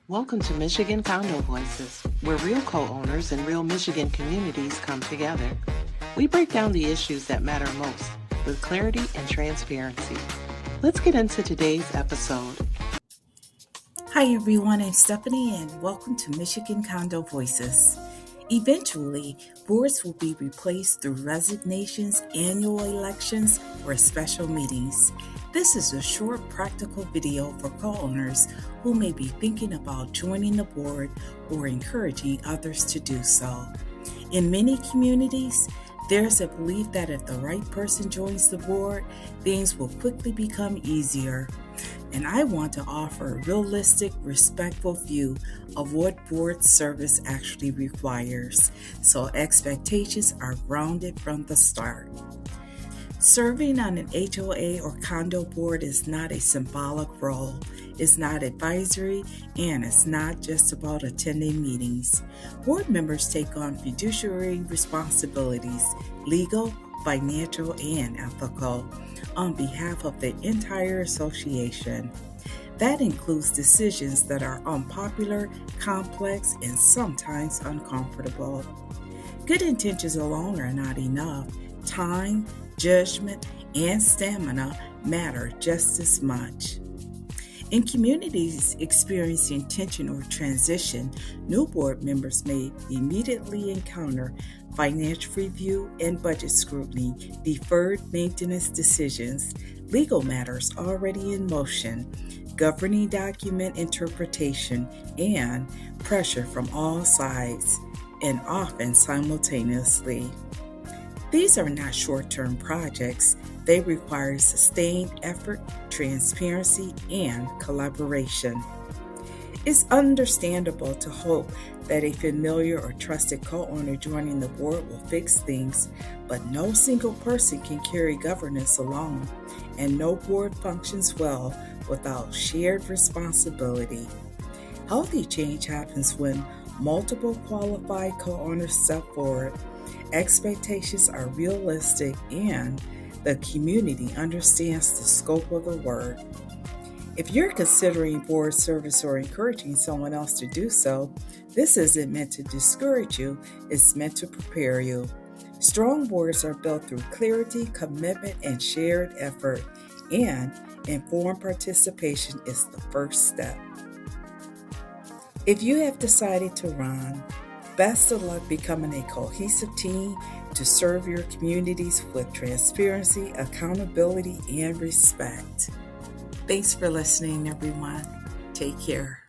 Welcome to Michigan Condo Voices, where real co-owners and real Michigan communities come together. We break down the issues that matter most with clarity and transparency. Let's get into today's episode. Hi everyone, I'm Stephanie and welcome to Michigan Condo Voices. Eventually, boards will be replaced through resignations, annual elections, or special meetings. This is a short practical video for co-owners who may be thinking about joining the board or encouraging others to do so. In many communities, there's a belief that if the right person joins the board, things will quickly become easier. And I want to offer a realistic, respectful view of what board service actually requires, so expectations are grounded from the start. Serving on an HOA or condo board is not a symbolic role. It's not advisory, and it's not just about attending meetings. Board members take on fiduciary responsibilities, legal, financial, and ethical, on behalf of the entire association. That includes decisions that are unpopular, complex, and sometimes uncomfortable. Good intentions alone are not enough. Time, judgment, and stamina matter just as much. In communities experiencing tension or transition, new board members may immediately encounter financial review and budget scrutiny, deferred maintenance decisions, legal matters already in motion, governing document interpretation, and pressure from all sides, and often simultaneously. These are not short-term projects. They require sustained effort, transparency, and collaboration. It's understandable to hope that a familiar or trusted co-owner joining the board will fix things, but no single person can carry governance alone, and no board functions well without shared responsibility. Healthy change happens when multiple qualified co-owners step forward, expectations are realistic, and the community understands the scope of the work. If you're considering board service or encouraging someone else to do so, this isn't meant to discourage you, it's meant to prepare you. Strong boards are built through clarity, commitment, and shared effort, and informed participation is the first step. If you have decided to run, best of luck becoming a cohesive team to serve your communities with transparency, accountability, and respect. Thanks for listening, everyone. Take care.